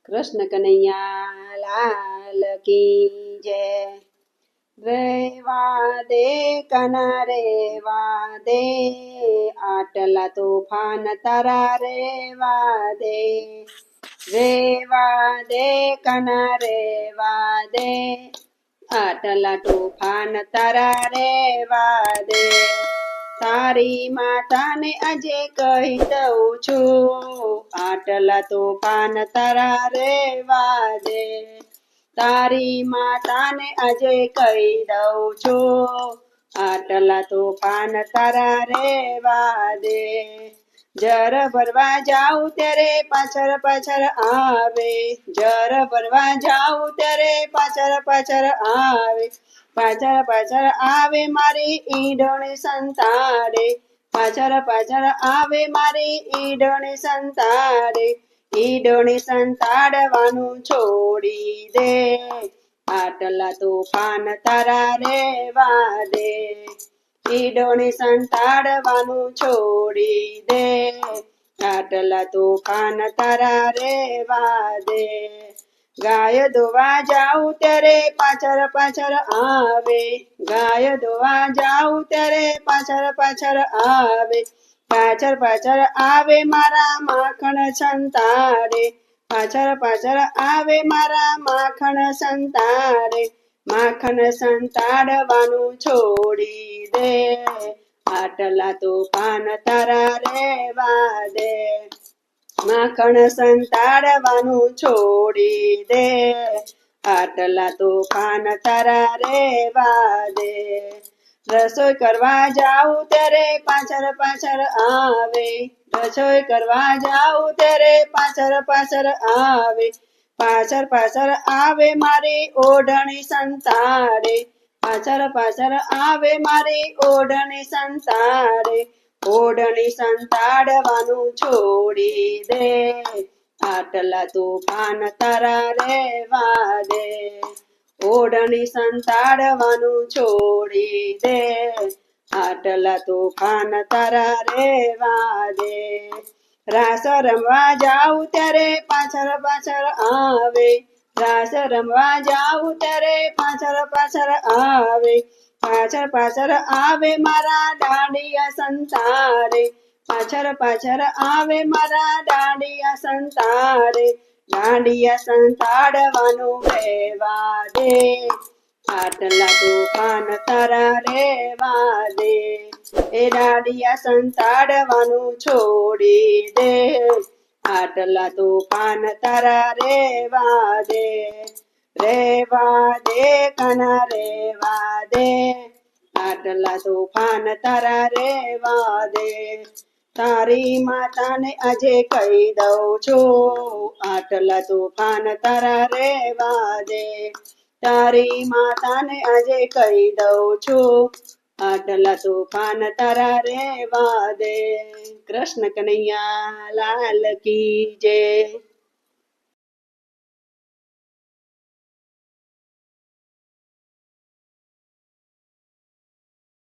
કૃષ્ણ કનૈયા લાલ કી જય। રેવા દે કના રેવા દે, આટલા તોફાન તારા રેવા દે। રેવા દે કના રેવા દે, આટલા તોફાન તારા રેવા દે। તારી માતાને આજે કહી દઉં છું, આટલા તોફાન તારા રેવા દે। તારી માતાને આજે કહી દઉં છું, આટલા તોફાન તારા રેવા દે। જર ભરવા જાઉં ત્યારે પાછળ પાછળ આવે, જર ભરવા જાઉં ત્યારે પાછળ પાછળ આવે, પાછળ પાછળ આવે મારી ઈંડોણી સંતાડે, પાછળ પાછળ આવે મારી ઈંડોણી સંતાડે। ઈંડોણી સંતાડવાનું છોડી દે, આટલા તોફાન તારા રેવા દે। ઈંડોણી સંતાડવાનું છોડી દે, આટલા તોફાન તારા રેવા દે। ગાય ધોવા જાઉં ત્યારે પાછળ પાછળ આવે, ગાય ધોવા જાઉં ત્યારે પાછળ પાછળ આવે, પાછળ પાછળ આવે મારા માખણ સંતાડે, પાછળ પાછળ આવે મારા માખણ સંતાડે। માખણ સંતાડવાનું છોડી દે, આટલા તોફાન તારા રેવા દે। માખણ સંતાડવાનું છોડી દે, આટલા તોફાન તારા રેવા દે। રસોઈ કરવા જાઉં ત્યારે પાછળ પાછળ આવે, રસોઈ કરવા જાઉં ત્યારે પાછળ પાછળ આવે, પાછળ પાછળ આવે મારી ઓઢણી સંતાડે, પાછળ પાછળ આવે મારી ઓઢણી સંતાડે। ઓઢણી સંતાડવાનું છોડી દે, આટલા તોફાન તારા રેવા દે। ઓઢણી સંતાડવાનું છોડી દે, આટલા તોફાન તારા રેવા દે। રાસ રમવા જાઉં ત્યારે પાછળ પાછળ આવે, રાસ રમવા જાઉં ત્યારે પાછળ પાછળ આવે, પાછળ પાછળ આવે મારા દાંડિયા સંતાડે, પાછળ પાછળ આવે મારા દાંડિયા સંતાડે। દાંડિયા સંતાડવાનું રેવા દે, આટલા તોફાન તારા રેવા દે। એ દાંડિયા સંતાડવાનું છોડી દે, આટલા તોફાન તારા રેવા દે। રેવા દે કના રેવા દે, આટલા તોફાન તારા રેવા દે। તારી માતાને આજે કહી દઉં છું, આટલા તોફાન તારા રેવા દે। તારી માતાને આજે કહી દઉં છું, આટલા તોફાન તારા રેવા દે। કૃષ્ણ કનૈયા લાલ કી જય।